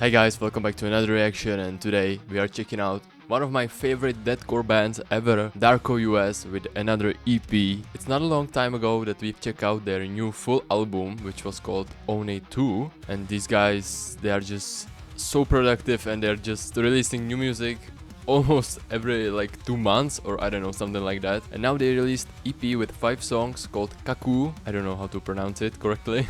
Hey guys, welcome back to another reaction, and today we are checking out one of my favorite deathcore bands ever, DARKO US, with another EP. It's not a long time ago that we've checked out their new full album, which was called ONI II, and these guys, they are just so productive and they're just releasing new music almost every like 2 months, or I don't know, something like that. And now they released EP with 5 songs called Cuckoo. I don't know how to pronounce it correctly.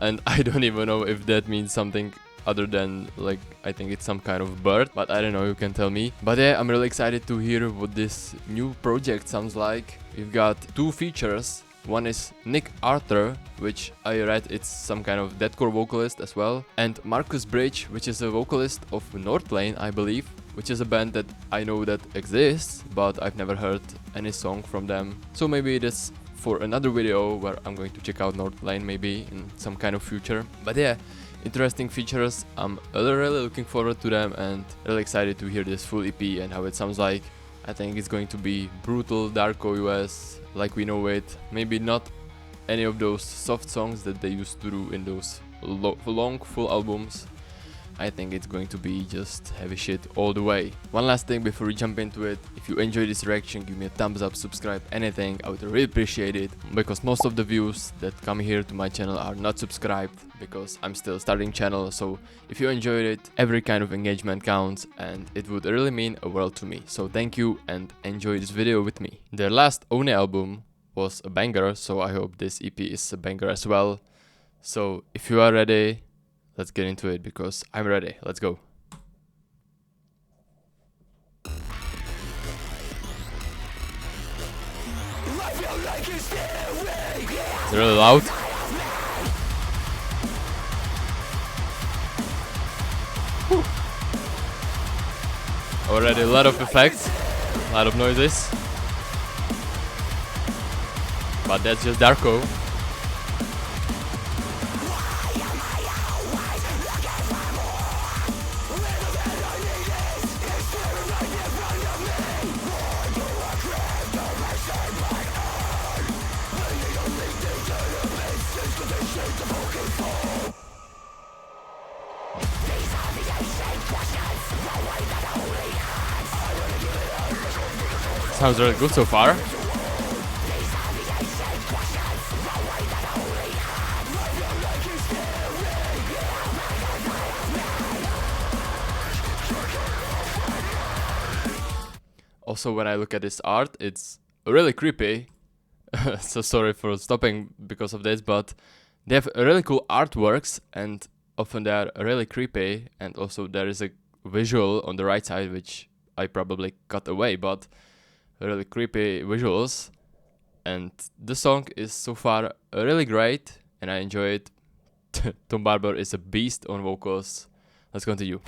And I don't even know if that means something other than, like, I think it's some kind of bird, but I don't know, you can tell me. But yeah, I'm really excited to hear what this new project sounds like. We've got 2 features. One is Nick Arthur, which I read it's some kind of deathcore vocalist as well, and Marcus Bridge, which is a vocalist of Northlane, I believe, which is a band that I know that exists, but I've never heard any song from them. So maybe it is for another video where I'm going to check out Northlane maybe in some kind of future. But yeah, interesting features. I'm really looking forward to them and really excited to hear this full EP and how it sounds like. I think it's going to be brutal DARKO US like we know it. Maybe not any of those soft songs that they used to do in those long full albums. I think it's going to be just heavy shit all the way. One last thing before we jump into it: if you enjoyed this reaction, give me a thumbs up, subscribe, anything. I would really appreciate it, because most of the views that come here to my channel are not subscribed, because I'm still starting channel. So if you enjoyed it, every kind of engagement counts and it would really mean a world to me. So thank you and enjoy this video with me. Their last ONI album was a banger, so I hope this EP is a banger as well. So if you are ready, let's get into it, because I'm ready. Let's go. It's really loud. Whew. Already a lot of effects, a lot of noises. But that's just Darko. Sounds really good so far. Also, when I look at this art, it's really creepy. So sorry for stopping because of this, but they have really cool artworks and often they are really creepy. And also there is a visual on the right side which I probably cut away, but really creepy visuals. And the song is so far really great and I enjoy it. Tom Barber is a beast on vocals. Let's continue.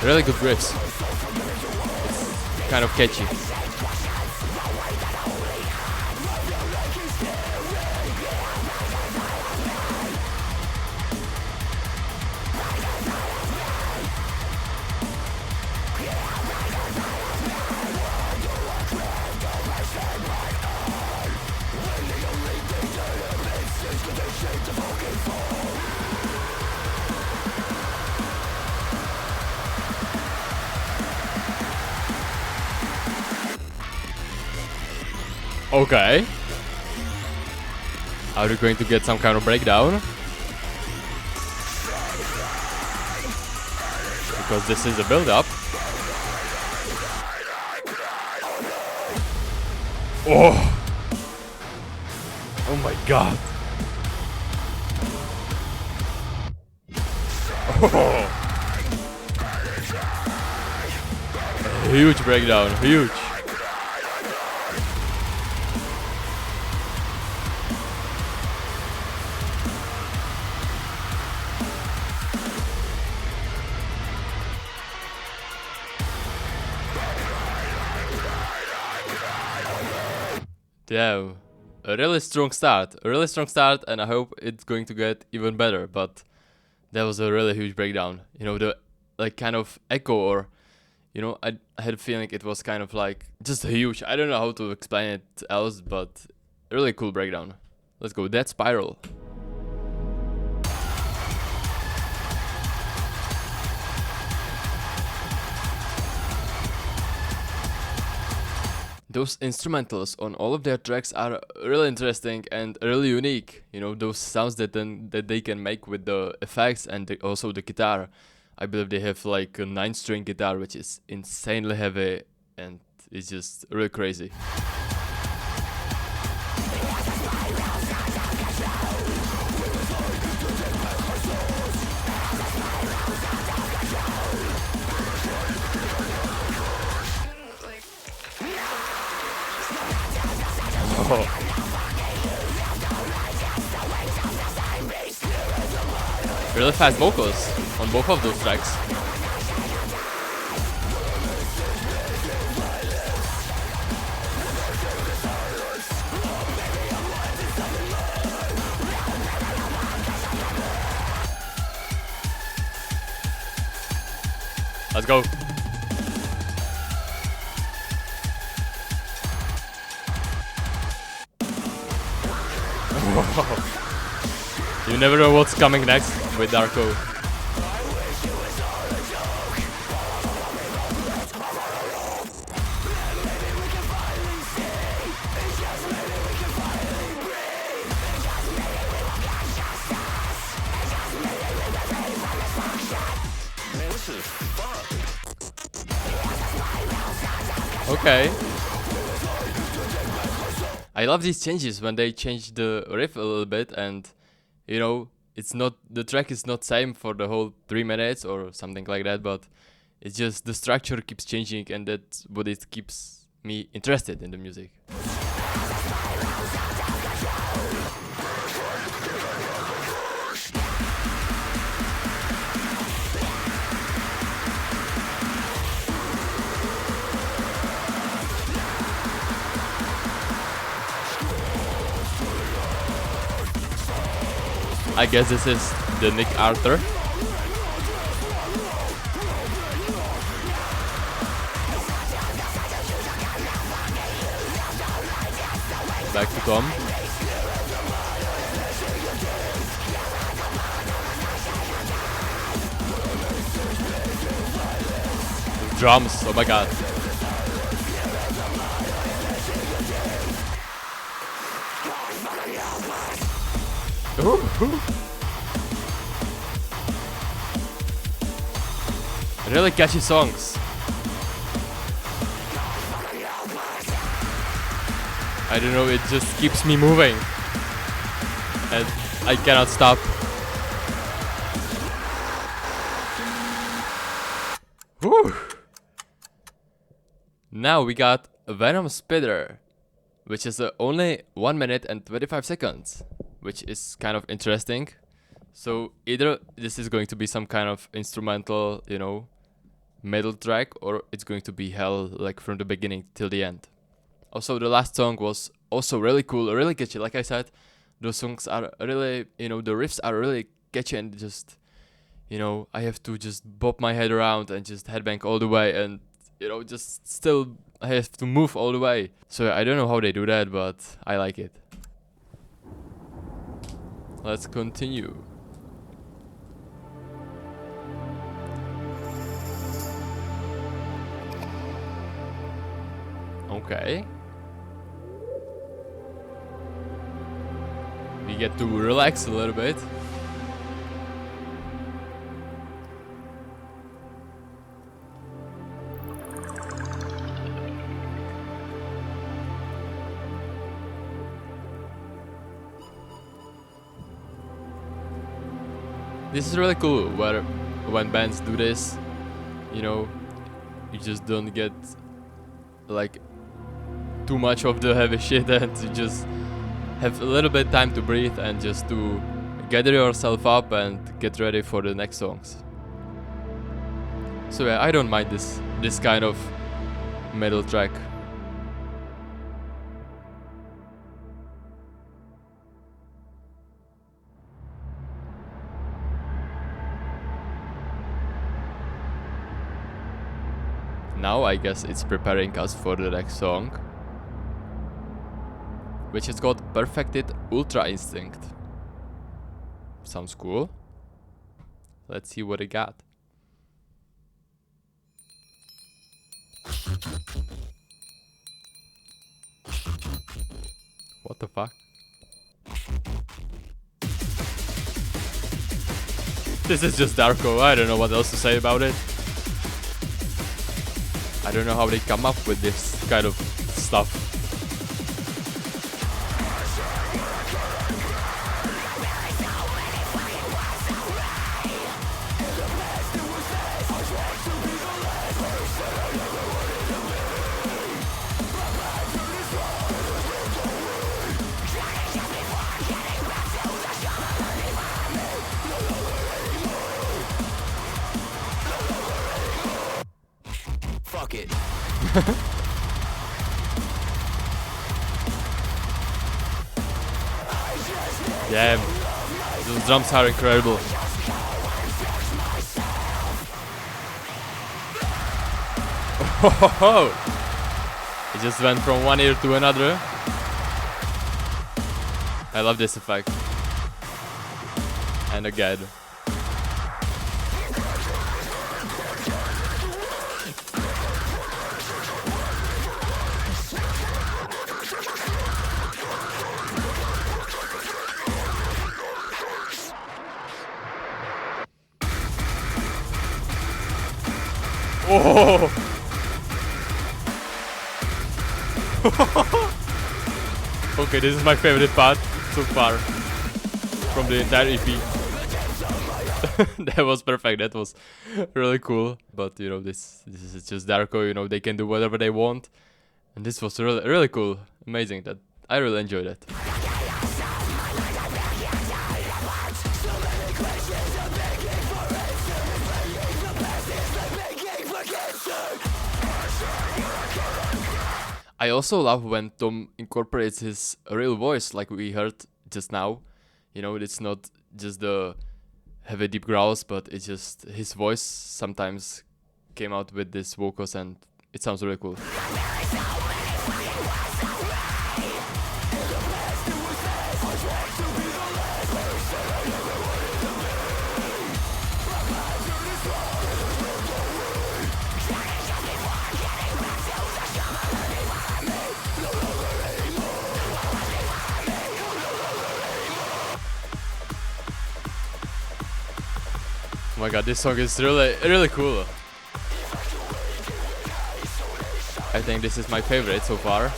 Really good riffs. It's kind of catchy. Okay. Are we going to get some kind of breakdown? Because this is a build-up. Oh! Oh my god! Oh. A huge breakdown, huge! Yeah, a really strong start. A really strong start, and I hope it's going to get even better. But that was a really huge breakdown. You know, the like kind of echo, or you know, I had a feeling it was kind of like just huge. I don't know how to explain it else, but a really cool breakdown. Let's go. That spiral. Those instrumentals on all of their tracks are really interesting and really unique. You know, those sounds that they can make with the effects and also the guitar. I believe they have like a 9-string guitar, which is insanely heavy and it's just really crazy. Oh. Really fast vocals on both of those tracks. Let's go. You never know what's coming next with Darko. Okay. I love these changes when they change the riff a little bit, and you know, it's not, the track is not same for the whole 3 minutes or something like that, but it's just the structure keeps changing, and that's what it keeps me interested in the music. I guess this is the Nick Arthur. Back to Tom. Drums, oh my god. Really catchy songs. I don't know, it just keeps me moving and I cannot stop. Whew. Now we got Venom Spitter, which is only 1 minute and 25 seconds, which is kind of interesting. So either this is going to be some kind of instrumental, you know, metal track, or it's going to be hell, like from the beginning till the end. Also, the last song was also really cool, really catchy. Like I said, those songs are really, you know, the riffs are really catchy, and just, you know, I have to just bob my head around and just headbang all the way, and, you know, just still I have to move all the way. So I don't know how they do that, but I like it. Let's continue. Okay. We get to relax a little bit. This is really cool where when bands do this, you know, you just don't get like too much of the heavy shit, and you just have a little bit time to breathe and just to gather yourself up and get ready for the next songs. So yeah, I don't mind this kind of metal track. Now I guess it's preparing us for the next song, which is called Perfected Ultra Instinct. Sounds cool. Let's see what it got. What the fuck? This is just Darko. I don't know what else to say about it. I don't know how they come up with this kind of stuff. Fuck it. Damn, those drums are incredible. It just went from one ear to another. I love this effect. And again. Oh! Okay, this is my favorite part so far from the entire EP. That was perfect. That was really cool. But you know, this is just Darko. You know, they can do whatever they want, and this was really cool, amazing. That I really enjoyed it. I also love when Tom incorporates his real voice, like we heard just now. You know, it's not just the heavy deep growls, but it's just his voice sometimes came out with this vocals, and it sounds really cool. Oh my god, this song is really cool. I think this is my favorite so far.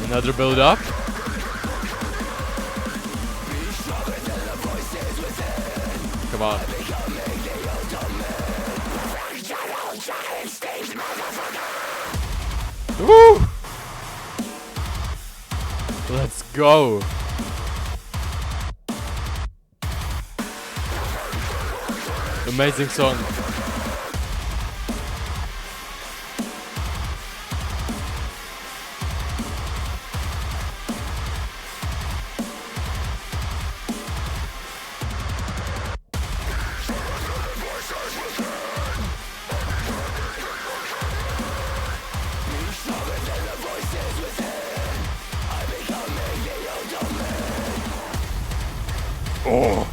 Another build up. Come on. Woo! Let's go. Amazing song. Oh.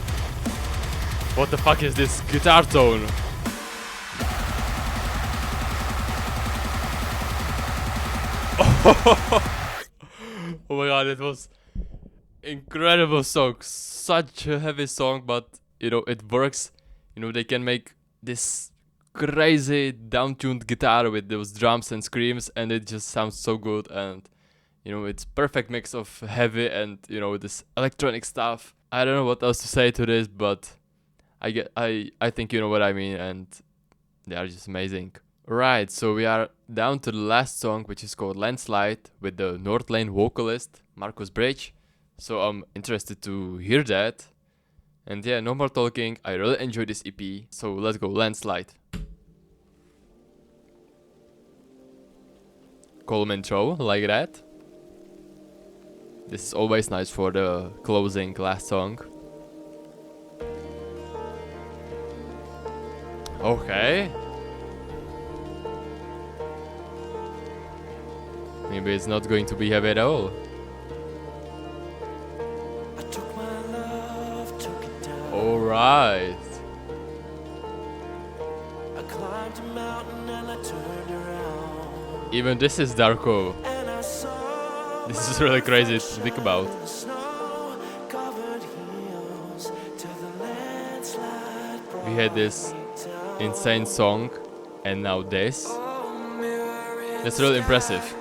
What the fuck is this guitar tone? Oh my god, it was incredible song. Such a heavy song, but you know, it works. You know, they can make this crazy down-tuned guitar with those drums and screams, and it just sounds so good. And you know, it's perfect mix of heavy and, you know, this electronic stuff. I don't know what else to say to this, but I think you know what I mean, and they are just amazing. Right, so we are down to the last song, which is called Landslide, with the North Lane vocalist Marcus Bridge. So I'm interested to hear that. And yeah, no more talking, I really enjoyed this EP, so let's go, Landslide. Calm intro, like that. This is always nice for the closing last song. Okay. Maybe it's not going to be heavy at all. Alright. Even this is Darko. This is really crazy to think about. We had this insane song, and now this. That's really impressive.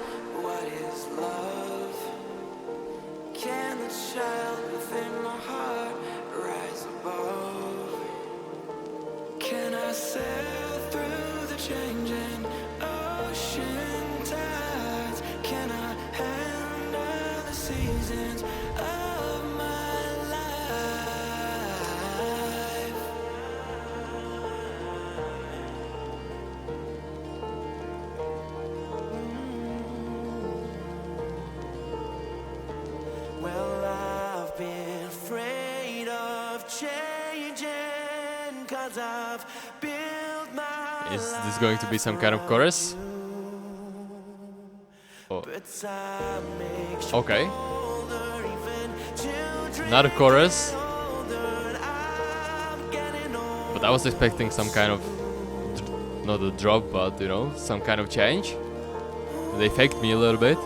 Is this going to be some kind of chorus? Oh. Okay. Not a chorus. But I was expecting some kind of, not a drop, but you know, some kind of change. They faked me a little bit.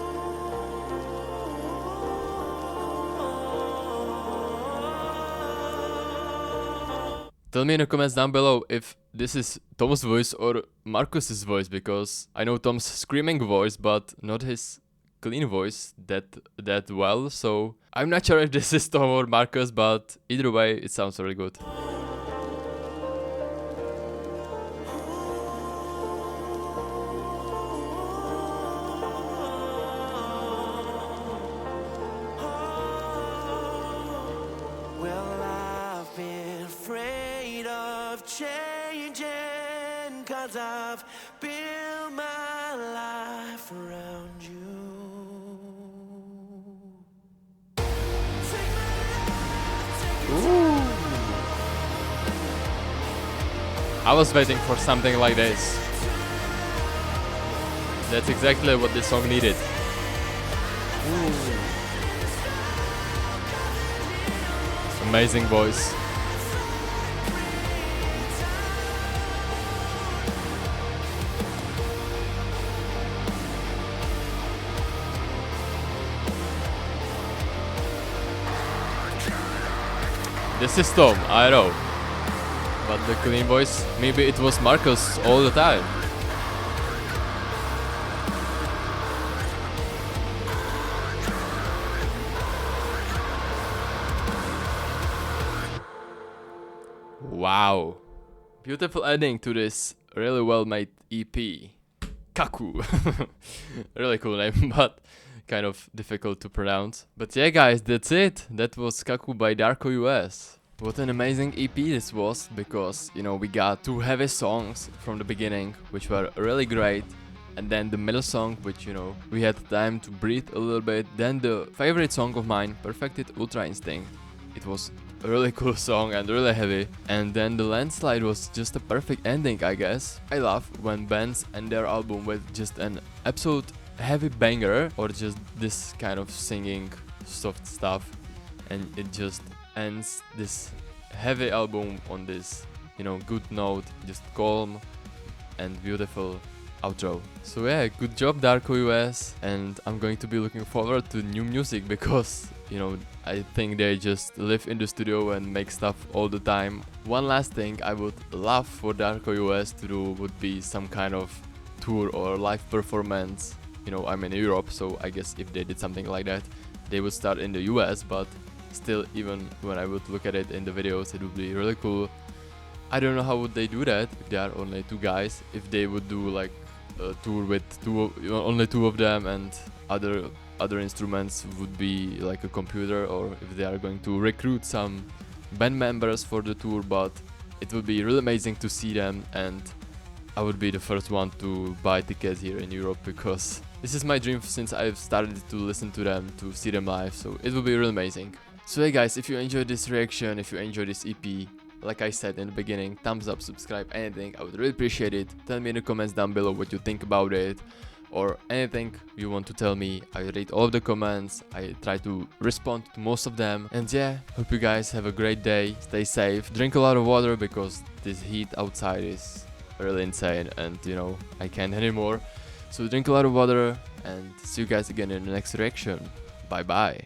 Tell me in the comments down below if this is Tom's voice or Marcus's voice, because I know Tom's screaming voice, but not his clean voice that well, so I'm not sure if this is Tom or Marcus, but either way, it sounds really good. Changing, 'cause I've built my life around you. Ooh. I was waiting for something like this. That's exactly what this song needed. Ooh. Amazing voice. This is Tom, I know. But the clean voice, maybe it was Marcus all the time. Wow. Beautiful ending to this really well made EP. Cuckoo. Really cool name, but kind of difficult to pronounce. But yeah guys, that's it. That was Cuckoo by DARKO US. What an amazing EP this was, because, you know, we got two heavy songs from the beginning, which were really great. And then the middle song, which, you know, we had time to breathe a little bit. Then the favorite song of mine, Perfected Ultra Instinct. It was a really cool song and really heavy. And then the Landslide was just a perfect ending, I guess. I love when bands end their album with just an absolute heavy banger, or just this kind of singing soft stuff, and it just ends this heavy album on this, you know, good note, just calm and beautiful outro. So yeah, good job DARKO US, and I'm going to be looking forward to new music, because, you know, I think they just live in the studio and make stuff all the time. One last thing I would love for DARKO US to do would be some kind of tour or live performance. You know, I'm in Europe, so I guess if they did something like that, they would start in the US, but still, even when I would look at it in the videos, it would be really cool. I don't know how would they do that if they are only two guys, if they would do like a tour with only two of them, and other instruments would be like a computer, or if they are going to recruit some band members for the tour, but it would be really amazing to see them, and I would be the first one to buy tickets here in Europe, because this is my dream since I've started to listen to them, to see them live, so it will be really amazing. So hey guys, if you enjoyed this reaction, if you enjoyed this EP, Like I said in the beginning, thumbs up, subscribe, anything, I would really appreciate it. Tell me in the comments down below what you think about it, or anything you want to tell me. I read all of the comments, I try to respond to most of them. And yeah, hope you guys have a great day, stay safe, drink a lot of water because this heat outside is really insane and you know, I can't anymore. So drink a lot of water and see you guys again in the next reaction. Bye bye.